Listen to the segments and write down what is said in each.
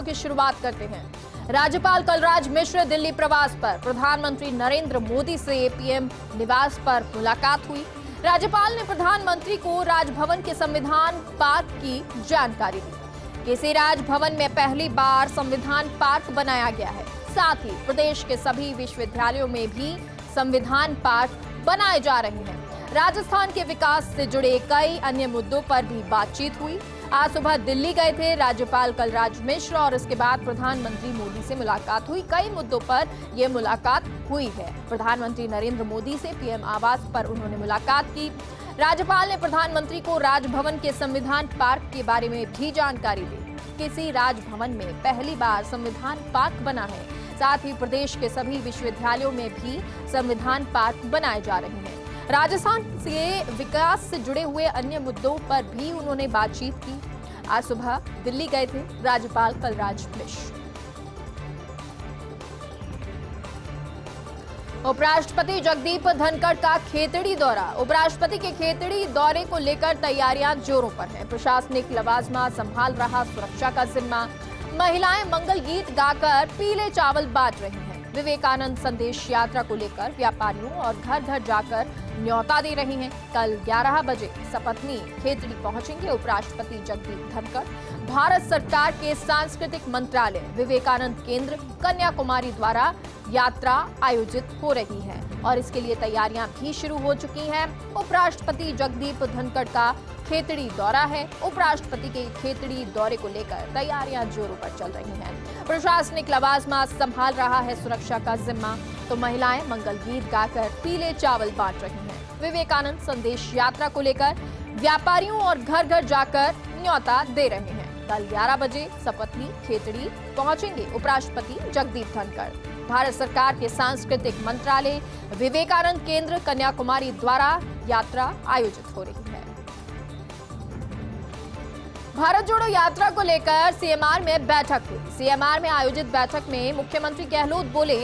की शुरुआत करते हैं। राज्यपाल कलराज मिश्र दिल्ली प्रवास पर, प्रधानमंत्री नरेंद्र मोदी से पीएम निवास पर मुलाकात हुई। राज्यपाल ने प्रधानमंत्री को राजभवन के संविधान पार्क की जानकारी दी। केसी राजभवन में पहली बार संविधान पार्क बनाया गया है। साथ ही प्रदेश के सभी विश्वविद्यालयों में भी संविधान पार्क बनाए जा रहे हैं। राजस्थान के विकास से जुड़े कई अन्य मुद्दों पर भी बातचीत हुई। आज सुबह दिल्ली गए थे राज्यपाल कलराज मिश्र और इसके बाद प्रधानमंत्री मोदी से मुलाकात हुई। कई मुद्दों पर यह मुलाकात हुई है। प्रधानमंत्री नरेंद्र मोदी से पीएम आवास पर उन्होंने मुलाकात की। राज्यपाल ने प्रधानमंत्री को राजभवन के संविधान पार्क के बारे में भी जानकारी दी। किसी राजभवन में पहली बार संविधान पार्क बना है। साथ ही प्रदेश के सभी विश्वविद्यालयों में भी संविधान पार्क बनाए जा रहे हैं। राजस्थान के विकास से जुड़े हुए अन्य मुद्दों पर भी उन्होंने बातचीत की। आज सुबह दिल्ली गए थे राज्यपाल कलराज मिश्र। उपराष्ट्रपति जगदीप धनखड़ का खेतड़ी दौरा। उपराष्ट्रपति के खेतड़ी दौरे को लेकर तैयारियां जोरों पर हैं। प्रशासनिक लवाजमा संभाल रहा सुरक्षा का जिम्मा। महिलाएं मंगल गीत गाकर पीले चावल बांट रही हैं। विवेकानंद संदेश यात्रा को लेकर व्यापारियों और घर घर जाकर न्योता दे रही हैं। कल 11 बजे सपत्नी खेतड़ी पहुंचेंगे उपराष्ट्रपति जगदीप धनखड़। भारत सरकार के सांस्कृतिक मंत्रालय विवेकानंद केंद्र कन्याकुमारी द्वारा यात्रा आयोजित हो रही है और इसके लिए तैयारियां भी शुरू हो चुकी हैं। उपराष्ट्रपति जगदीप धनखड़ का खेतड़ी दौरा है। उपराष्ट्रपति के खेतड़ी दौरे को लेकर तैयारियां जोरों पर चल रही हैं। प्रशासनिक लवाजमा संभाल रहा है सुरक्षा का जिम्मा, तो महिलाएं मंगल गीत गाकर पीले चावल बांट रही हैं। विवेकानंद संदेश यात्रा को लेकर व्यापारियों और घर घर जाकर न्योता दे रहे हैं। कल 11 बजे सपत्नी खेतड़ी पहुंचेंगे उपराष्ट्रपति जगदीप धनखड़। भारत सरकार के सांस्कृतिक मंत्रालय विवेकानंद केंद्र कन्याकुमारी द्वारा यात्रा आयोजित हो रही है। भारत जोड़ो यात्रा को लेकर सीएमआर में बैठक हुई। सीएमआर में आयोजित बैठक में मुख्यमंत्री गहलोत बोले,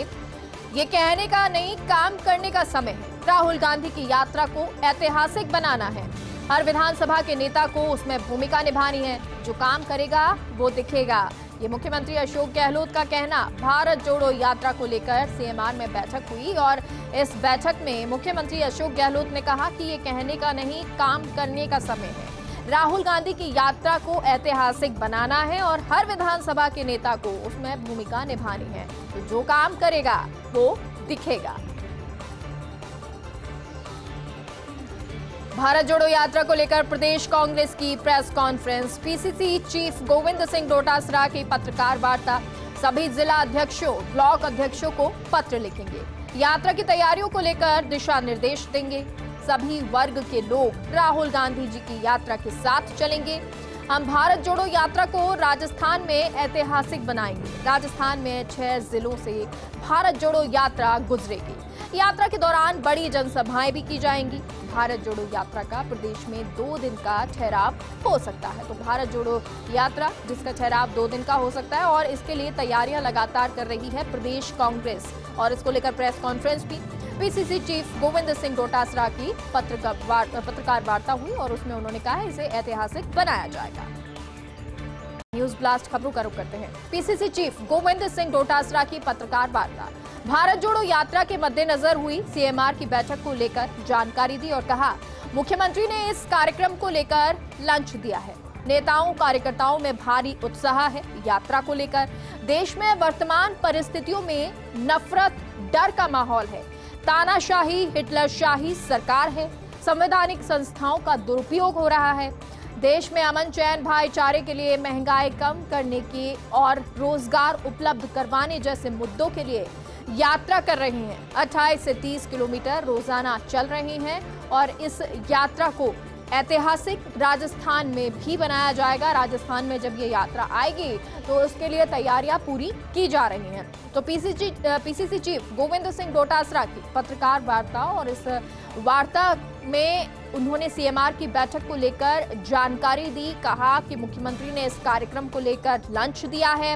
ये कहने का नहीं, काम करने का समय है। राहुल गांधी की यात्रा को ऐतिहासिक बनाना है। हर विधानसभा के नेता को उसमें भूमिका निभानी है। जो काम करेगा वो दिखेगा। ये मुख्यमंत्री अशोक गहलोत का कहना। भारत जोड़ो यात्रा को लेकर सीएमआर में बैठक हुई और इस बैठक में मुख्यमंत्री अशोक गहलोत ने कहा कि ये कहने का नहीं, काम करने का समय है। राहुल गांधी की यात्रा को ऐतिहासिक बनाना है और हर विधानसभा के नेता को उसमें भूमिका निभानी है। तो जो काम करेगा वो दिखेगा। भारत जोड़ो यात्रा को लेकर प्रदेश कांग्रेस की press conference. PCC chief Govind Singh Dotasra की पत्रकार वार्ता। सभी जिला अध्यक्षों, ब्लॉक अध्यक्षों को पत्र लिखेंगे। यात्रा की तैयारियों को लेकर दिशा निर्देश देंगे। सभी वर्ग के लोग राहुल गांधी जी की यात्रा के साथ चलेंगे। हम भारत जोड़ो यात्रा को राजस्थान में ऐतिहासिक बनाएंगे। राजस्थान में 6 जिलों से भारत जोड़ो यात्रा गुजरेगी। यात्रा के दौरान बड़ी जनसभाएं भी की जाएंगी। भारत जोड़ो यात्रा का प्रदेश में 2 दिन का ठहराव हो सकता है। तो भारत जोड़ो यात्रा जिसका ठहराव 2 दिन का हो सकता है और इसके लिए तैयारियां लगातार कर रही है प्रदेश कांग्रेस और इसको लेकर प्रेस कॉन्फ्रेंस भी पीसीसी चीफ गोविंद सिंह डोटासरा की पत्रकार वार्ता हुई और उसमें उन्होंने कहा है इसे ऐतिहासिक बनाया जाएगा। न्यूज ब्लास्ट खबरों का रुख करते हैं। पीसीसी चीफ गोविंद सिंह डोटासरा की पत्रकार वार्ता। भारत जोड़ो यात्रा के मद्देनजर हुई सीएमआर की बैठक को लेकर जानकारी दी और कहा, मुख्यमंत्री ने इस कार्यक्रम को लेकर लंच दिया है। नेताओं कार्यकर्ताओं में भारी उत्साह है। यात्रा को लेकर देश में वर्तमान परिस्थितियों में नफरत, डर का माहौल है। तानाशाही, हिटलरशाही सरकार है। संवैधानिक संस्थाओं का दुरुपयोग हो रहा है। देश में अमन, चैन, भाईचारे के लिए महंगाई कम करने की और रोजगार उपलब्ध करवाने जैसे मुद्दों के लिए यात्रा कर रही हैं। 28 से 30 किलोमीटर रोजाना चल रही हैं और इस यात्रा को ऐतिहासिक राजस्थान में भी बनाया जाएगा। राजस्थान में जब ये यात्रा आएगी तो उसके लिए तैयारियां पूरी की जा रही हैं। तो पीसीसी चीफ गोविंद सिंह डोटासरा की पत्रकार वार्ता और इस वार्ता में उन्होंने सीएमआर की बैठक को लेकर जानकारी दी। कहा कि मुख्यमंत्री ने इस कार्यक्रम को लेकर लंच दिया है।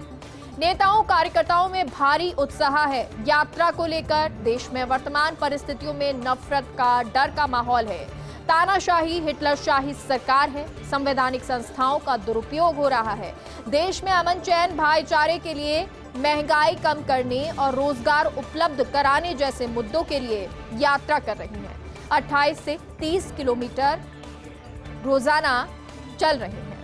नेताओं कार्यकर्ताओं में भारी उत्साह है। यात्रा को लेकर देश में वर्तमान परिस्थितियों में नफरत का, डर का माहौल है। तानाशाही हिटलरशाही सरकार है। संवैधानिक संस्थाओं का दुरुपयोग हो रहा है। देश में अमन चैन भाईचारे के लिए महंगाई कम करने और रोजगार उपलब्ध कराने जैसे मुद्दों के लिए यात्रा कर रही है। 28 से 30 किलोमीटर रोजाना चल रहे हैं।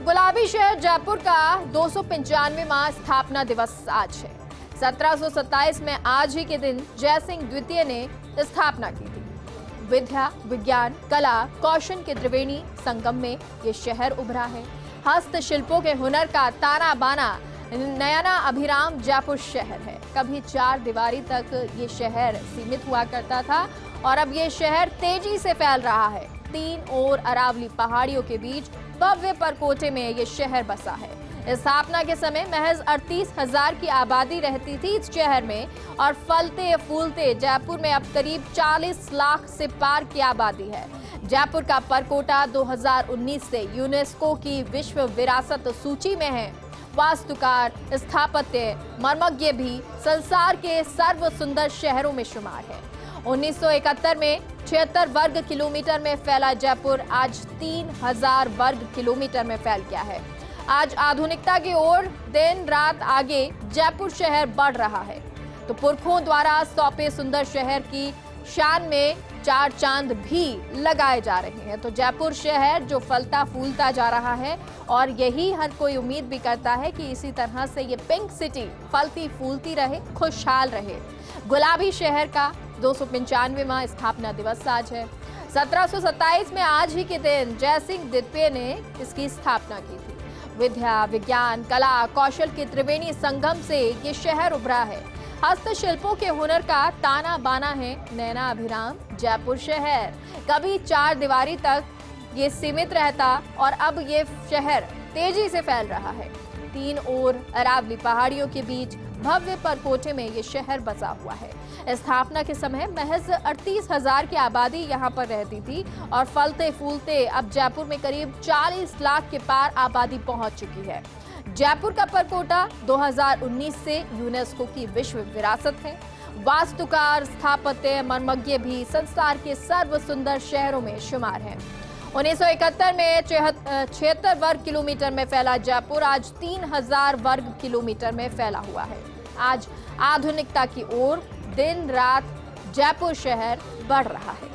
गुलाबी शहर जयपुर का 295वां स्थापना दिवस आज है। 1727 में आज ही के दिन जयसिंह द्वितीय ने स्थापना की थी। विद्या, विज्ञान, कला, कौशल के त्रिवेणी संगम में ये शहर उभरा है। हस्तशिल्पों के हुनर का ताना बाना नयना अभिराम जयपुर शहर है। कभी 4 दीवारी तक ये शहर सीमित हुआ करता था और अब ये शहर तेजी से फैल रहा है। 3 ओर अरावली पहाड़ियों के बीच भव्य परकोटे में ये शहर बसा है। स्थापना के समय महज 38,000 की आबादी रहती थी इस शहर में और फलते फूलते जयपुर में अब करीब 40 लाख से पार की आबादी है। जयपुर का परकोटा 2019 से यूनेस्को की विश्व विरासत सूची में है। वास्तुकार, स्थापत्य, मर्मज्ञ भी संसार के सर्व सुंदर शहरों में शुमार है। 1971 में 76 वर्ग किलोमीटर में फैला जयपुर आज 3000 वर्ग किलोमीटर में फैल गया है। आज आधुनिकता की ओर दिन रात आगे जयपुर शहर बढ़ रहा है। तो पुरखों द्वारा सौंपे सुंदर शहर की शान में 4 चांद भी लगाए जा रहे हैं। तो जयपुर शहर जो फलता फूलता जा रहा है और यही हर कोई उम्मीद भी करता है कि इसी तरह से ये पिंक सिटी फलती फूलती रहे, खुशहाल रहे। गुलाबी शहर का 295वां स्थापना दिवस आज है। 1727 में आज ही के दिन जयसिंह द्वितीय ने इसकी स्थापना की थी। विद्या, विज्ञान, कला, कौशल के त्रिवेणी संगम से ये शहर उभरा है। हस्तशिल्पों के हुनर का ताना बाना है नैना अभिराम जयपुर शहर। कभी 4 दीवारी तक ये सीमित रहता और अब ये शहर तेजी से फैल रहा है। 3 ओर अरावली पहाड़ियों के बीच भव्य परकोटे में ये शहर बसा हुआ है। स्थापना के समय महज 38,000 की आबादी यहाँ पर रहती थी और फलते फूलते अब जयपुर में करीब 40 लाख के पार आबादी पहुंच चुकी है। जयपुर का परकोटा 2019 से यूनेस्को की विश्व विरासत है। वास्तुकार, स्थापत्य, मर्मज्ञ भी संसार के सर्व सुंदर शहरों में शुमार है। 1971 में 76 वर्ग किलोमीटर में फैला जयपुर आज 3000 वर्ग किलोमीटर में फैला हुआ है। आज आधुनिकता की ओर दिन रात जयपुर शहर बढ़ रहा है।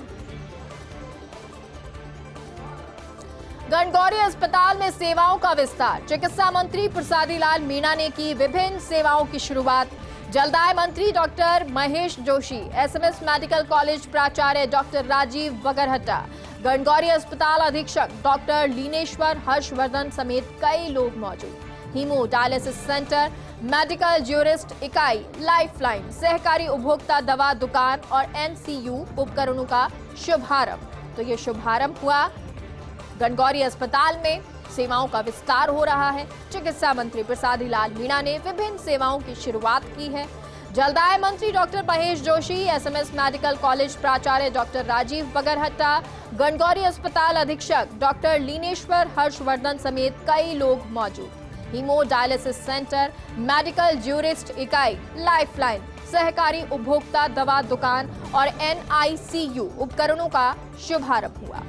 गणगौरी अस्पताल में सेवाओं का विस्तार। चिकित्सा मंत्री प्रसादी लाल मीणा ने की विभिन्न सेवाओं की शुरुआत। जलदाय मंत्री doctor Mahesh Joshi, SMS medical college प्राचार्य डॉक्टर राजीव बगरहट्टा, गणगौरी अस्पताल अधीक्षक डॉक्टर लीनेश्वर हर्षवर्धन समेत कई लोग मौजूद। Hemo dialysis centre, medical jurist इकाई, लाइफलाइन, सहकारी उपभोक्ता दवा दुकान और एनसीयू उपकरणों का शुभारंभ। तो ये शुभारंभ हुआ। गणगौरी अस्पताल में सेवाओं का विस्तार हो रहा है। चिकित्सा मंत्री प्रसादी लाल मीणा ने विभिन्न सेवाओं की शुरुआत की है। जलदाय मंत्री doctor Mahesh Joshi, SMS medical college प्राचार्य डॉक्टर राजीव बगरहट्टा, गणगौरी अस्पताल अधीक्षक डॉक्टर लीनेश्वर हर्षवर्धन समेत कई लोग मौजूद। Hemo dialysis centre, medical jurist इकाई, लाइफलाइन, सहकारी उपभोक्ता दवा दुकान और एनआईसीयू उपकरणों का शुभारंभ हुआ।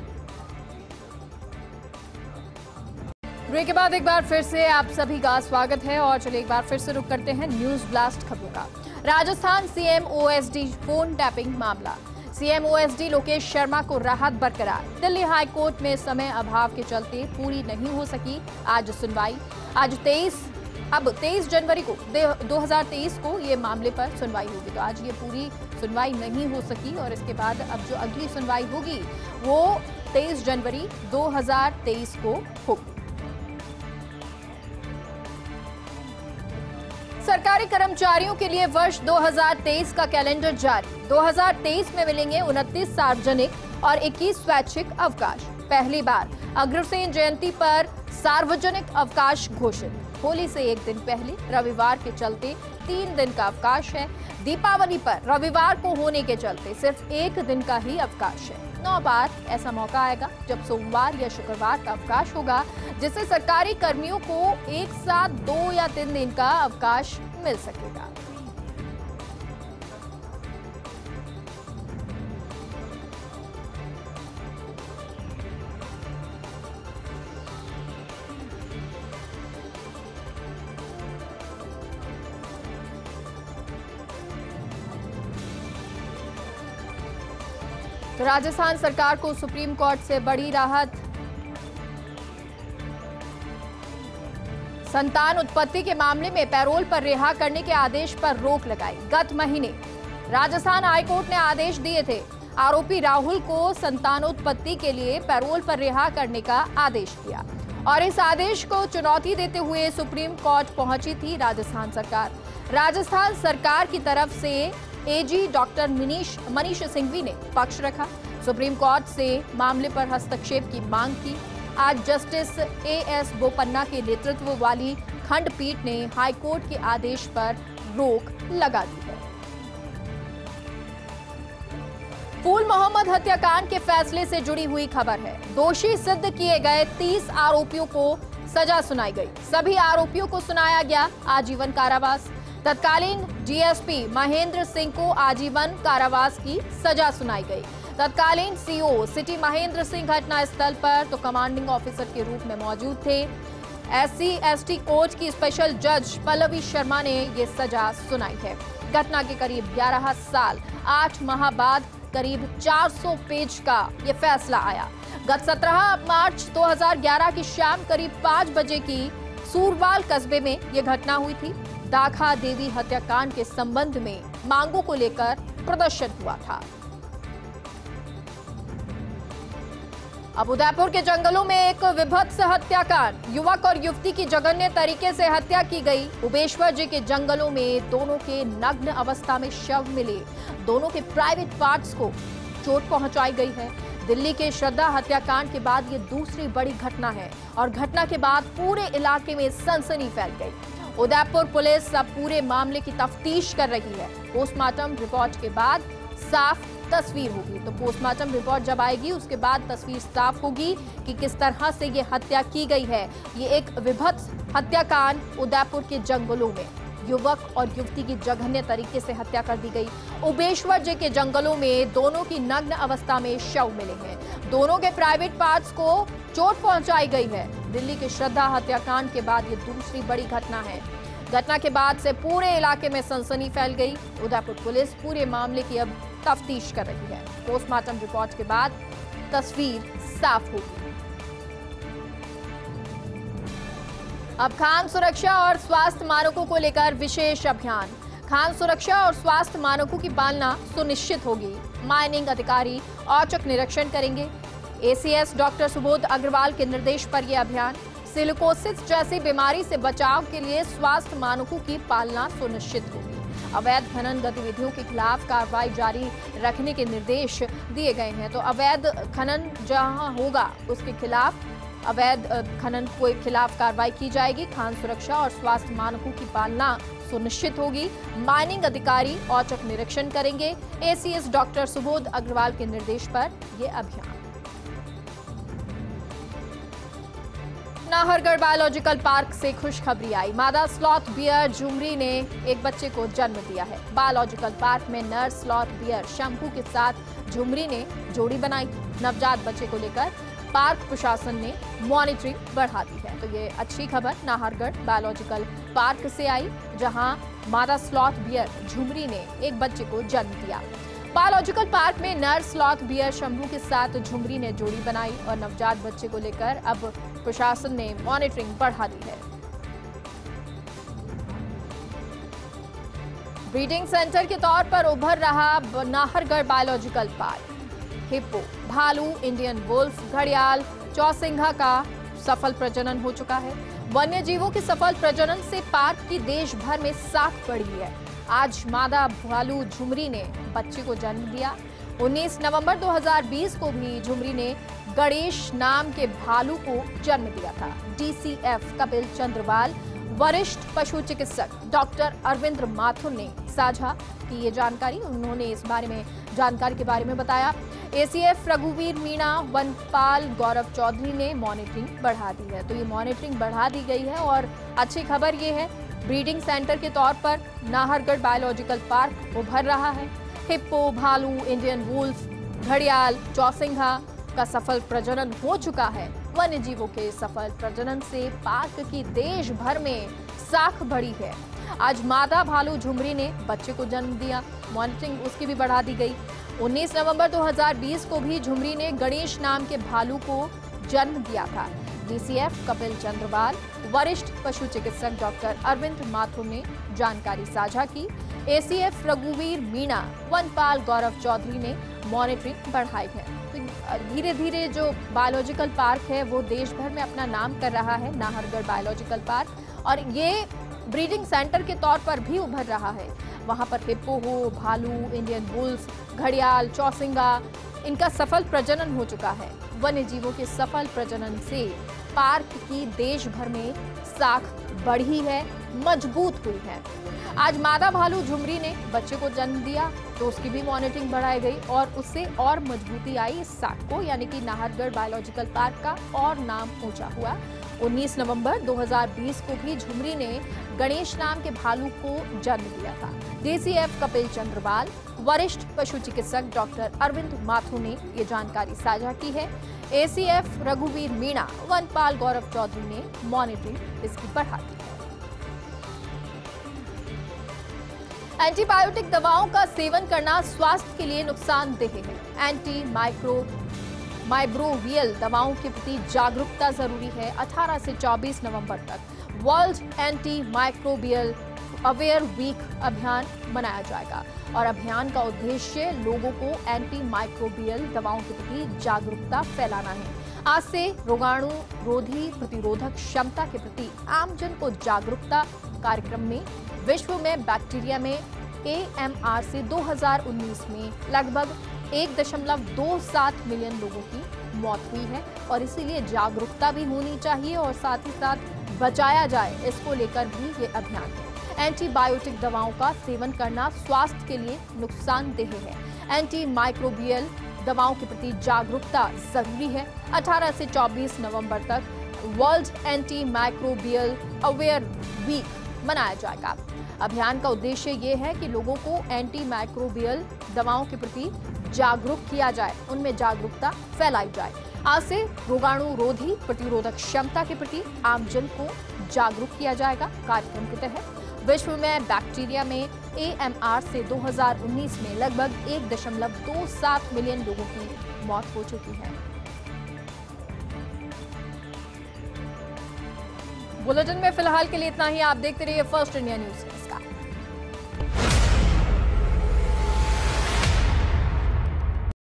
ब्रेक के बाद एक बार फिर से आप सभी का स्वागत है और चलिए एक बार फिर से रुक करते हैं न्यूज ब्लास्ट खबरों का। Rajasthan CM OSD phone tapping मामला। सीएम ओएसडी लोकेश शर्मा को राहत बरकरार। दिल्ली हाई कोर्ट में समय अभाव के चलते पूरी नहीं हो सकी आज सुनवाई। आज 23 जनवरी को 2023 को ये मामले पर सुनवाई होगी। तो आज ये पूरी सुनवाई नहीं हो सकी और इसके बाद अब जो अगली सुनवाई होगी वो 23 जनवरी 2023 को होगी। सरकारी कर्मचारियों के लिए वर्ष 2023 का कैलेंडर जारी। 2023 में मिलेंगे 29 सार्वजनिक और 21 स्वैच्छिक अवकाश। पहली बार अग्रसेन जयंती पर सार्वजनिक अवकाश घोषित। होली से एक दिन पहले रविवार के चलते 3 दिन का अवकाश है। दीपावली पर रविवार को होने के चलते सिर्फ 1 दिन का ही अवकाश है। 9 बार ऐसा मौका आएगा जब सोमवार या शुक्रवार का अवकाश होगा, जिससे सरकारी कर्मियों को एक साथ 2 या 3 दिन का अवकाश मिल सकेगा। तो राजस्थान सरकार को सुप्रीम कोर्ट से बड़ी राहत। संतान उत्पत्ति के मामले में पैरोल पर रिहा करने के आदेश पर रोक लगाई। गत महीने राजस्थान हाईकोर्ट ने आदेश दिए थे। आरोपी राहुल को संतानोत्पत्ति के लिए पैरोल पर रिहा करने का आदेश दिया और इस आदेश को चुनौती देते हुए सुप्रीम कोर्ट पहुंची थी राजस्थान सरकार। राजस्थान सरकार की तरफ से एजी डॉक्टर मनीष सिंघवी ने पक्ष रखा, सुप्रीम कोर्ट से मामले पर हस्तक्षेप की मांग की। आज जस्टिस एएस बोपन्ना के नेतृत्व वाली खंडपीठ ने हाईकोर्ट के आदेश पर रोक लगा दी है। फूल मोहम्मद हत्याकांड के फैसले से जुड़ी हुई खबर है। दोषी सिद्ध किए गए 30 आरोपियों को सजा सुनाई गई। सभी आरोपियों को सुनाया गया आजीवन कारावास। तत्कालीन डीएसपी महेंद्र सिंह को आजीवन कारावास की सजा सुनाई गई। तत्कालीन सीओ सिटी महेंद्र सिंह घटनास्थल पर तो कमांडिंग ऑफिसर के रूप में मौजूद थे। SC/ST कोर्ट की स्पेशल जज पल्लवी शर्मा ने ये सजा सुनाई है। घटना के करीब 11 साल 8 माह बाद करीब 400 पेज का ये फैसला आया। गत 17 मार्च 2011 की शाम करीब 5 बजे की सूरवाल कस्बे में ये घटना हुई थी। दाखा देवी हत्याकांड के संबंध में मांगों को लेकर प्रदर्शन हुआ था। अब उदयपुर के जंगलों में एक विभत्स हत्याकांड। युवक और युवती की जघन्य तरीके से हत्या की गई। उबेश्वर जी के जंगलों में दोनों के नग्न अवस्था में शव मिले। दोनों के प्राइवेट पार्ट्स को चोट पहुंचाई गई है। दिल्ली के श्रद्धा हत्याकांड के बाद ये दूसरी बड़ी घटना है और घटना के बाद पूरे इलाके में सनसनी फैल गई। उदयपुर पुलिस अब पूरे मामले की तफ्तीश कर रही है। पोस्टमार्टम रिपोर्ट के बाद साफ तस्वीर होगी। तो पोस्टमार्टम रिपोर्ट जब आएगी उसके बाद तस्वीर साफ होगी कि किस तरह से ये हत्या की गई है। ये एक विभत्स हत्याकांड उदयपुर के जंगलों में युवक और युवती की जघन्य तरीके से हत्या कर दी गई। उबेश्वर जी के जंगलों में दोनों की नग्न अवस्था में शव मिले हैं। दोनों के प्राइवेट पार्ट्स को चोट पहुंचाई गई है। दिल्ली के श्रद्धा हत्याकांड के बाद ये दूसरी बड़ी घटना है। घटना के बाद से पूरे इलाके में सनसनी फैल गई। उदयपुर पुलिस पूरे मामले की अब तफ्तीश कर रही है। पोस्टमार्टम रिपोर्ट के बाद तस्वीर साफ होगी। अब खान सुरक्षा और स्वास्थ्य मानकों को लेकर विशेष अभियान। खान सुरक्षा और स्वास्थ्य मानकों की पालना सुनिश्चित होगी। माइनिंग अधिकारी औचक निरीक्षण करेंगे। ACS डॉक्टर सुबोध अग्रवाल के निर्देश पर यह अभियान। सिलिकोसिस जैसी बीमारी से बचाव के लिए स्वास्थ्य मानकों की पालना सुनिश्चित होगी। अवैध खनन गतिविधियों के खिलाफ कार्रवाई जारी रखने के निर्देश दिए गए हैं। तो अवैध खनन जहां होगा उसके खिलाफ अवैध खनन के खिलाफ कार्रवाई की जाएगी। खान सुरक्षा और स्वास्थ्य मानकों की पालना सुनिश्चित होगी। माइनिंग अधिकारी औचक निरीक्षण करेंगे। ACS डॉक्टर सुबोध अग्रवाल के निर्देश पर यह अभियान। नाहरगढ़ बायोलॉजिकल पार्क से खुशखबरी आई। मादा स्लॉथ बियर झुमरी ने एक बच्चे को जन्म दिया है। बायोलॉजिकल पार्क में नर स्लॉथ बियर शंभू के साथ झुमरी ने जोड़ी बनाई। नवजात बच्चे को लेकर पार्क प्रशासन ने मॉनिटरिंग बढ़ा दी है। तो ये अच्छी खबर नाहरगढ़ बायोलॉजिकल पार्क से आई, जहां मादा स्लॉथ बियर झुमरी ने एक बच्चे को जन्म दिया। बायोलॉजिकल पार्क में नर स्लॉथ बियर शंभू के साथ झुमरी ने जोड़ी बनाई और नवजात बच्चे को लेकर अब प्रशासन ने मॉनिटरिंग बढ़ा दी है। ब्रीडिंग सेंटर के तौर पर उभर रहा नाहरगढ़ बायोलॉजिकल पार्क। हिप्पो, भालू, इंडियन वुल्फ, घड़ियाल, चौसिंघा का सफल प्रजनन हो चुका है। वन्य जीवों के सफल प्रजनन से पार्क की देश भर में साख बढ़ी है। आज मादा भालू झुमरी ने बच्चे को जन्म दिया। 19 नवंबर 2020 को भी झुमरी ने गणेश नाम के भालू को जन्म दिया था। DCF कपिल चंद्रवाल, वरिष्ठ पशु चिकित्सक डॉक्टर अरविंद माथुर ने साझा की ये जानकारी। उन्होंने इस बारे में जानकारी के बारे में बताया। ACF रघुवीर मीणा, वनपाल गौरव चौधरी ने मॉनिटरिंग बढ़ा दी है। तो ये मॉनिटरिंग बढ़ा दी गई है और अच्छी खबर ये है, ब्रीडिंग सेंटर के तौर पर नाहरगढ़ बायोलॉजिकल पार्क उभर रहा है। हिप्पो, भालू, इंडियन वुल्फ, घड़ियाल, चौसिंघा का सफल प्रजनन हो चुका है। वन्य जीवों के सफल प्रजनन से पार्क की देश भर में साख बढ़ी है। आज मादा भालू झुमरी ने बच्चे को जन्म दिया। मॉनिटरिंग उसकी भी बढ़ा दी गई। 19 नवंबर 2020 को भी झुमरी ने गणेश नाम के भालू को जन्म दिया था। डीसीएफ कपिल चंद्रवाल, वरिष्ठ पशु चिकित्सक डॉक्टर अरविंद माथुर ने जानकारी साझा की। एसीएफ रघुवीर मीणा, वनपाल गौरव चौधरी ने मॉनिटरिंग बढ़ाई है। तो धीरे धीरे जो बायोलॉजिकल पार्क है वो देश भर में अपना नाम कर रहा है, नाहरगढ़ बायोलॉजिकल पार्क, और ये ब्रीडिंग सेंटर के तौर पर भी उभर रहा है। वहां पर हिप्पो हो, भालू, इंडियन बुल्स, घड़ियाल, चौसिंगा, इनका सफल प्रजनन हो चुका है। वन्य जीवों के सफल प्रजनन से पार्क की देश भर में साख बढ़ी है, मजबूत हुई है। आज मादा भालू झुमरी ने बच्चे को जन्म दिया तो उसकी भी मॉनिटरिंग बढ़ाई गई और उससे और मजबूती आई इस साख को, यानी कि नाहरगढ़ बायोलॉजिकल पार्क का और नाम ऊंचा हुआ। 19 नवंबर 2020 को भी झुमरी ने गणेश नाम के भालू को जन्म दिया था। डीसीएफ कपिल चंद्रवाल, वरिष्ठ पशु चिकित्सक डॉक्टर अरविंद माथुर ने ये जानकारी साझा की है। एसीएफ रघुवीर मीणा, वनपाल गौरव चौधरी ने मॉनिटरिंग इसकी बढ़ा दी है। एंटीबायोटिक दवाओं का सेवन करना स्वास्थ्य के लिए नुकसानदेह है। एंटी माइक्रोबियल दवाओं के प्रति जागरूकता जरूरी है। 18 से 24 नवंबर तक world anti microbial aware week अभियान मनाया जाएगा और अभियान का उद्देश्य लोगों को एंटी माइक्रोबियल दवाओं के प्रति जागरूकता फैलाना है। आज से रोगाणु रोधी प्रतिरोधक क्षमता के प्रति आमजन को जागरूकता कार्यक्रम में विश्व में बैक्टीरिया में AMR से 2019 में लगभग 1.27 मिलियन लोगों की मौत हुई है और इसीलिए जागरूकता भी होनी चाहिए और साथ ही साथ बचाया जाए, इसको लेकर भी ये अभियान है। एंटीबायोटिक दवाओं का सेवन करना स्वास्थ्य के लिए नुकसानदेह है। एंटी माइक्रोबियल दवाओं के प्रति जागरूकता जरूरी है। 18 से 24 नवंबर तक world anti microbial aware week मनाया जाएगा। अभियान का उद्देश्य ये है कि लोगों को एंटी माइक्रोबियल दवाओं के प्रति जागरूक किया जाए, उनमें जागरूकता फैलाई जाए। आज से रोगाणु रोधी प्रतिरोधक क्षमता के प्रति आमजन को जागरूक किया जाएगा। कार्यक्रम के तहत विश्व में बैक्टीरिया में AMR से 2019 में लगभग 1.27 मिलियन लोगों की मौत हो चुकी है। बुलेटिन में फिलहाल के लिए इतना ही। आप देखते रहिए फर्स्ट इंडिया न्यूज।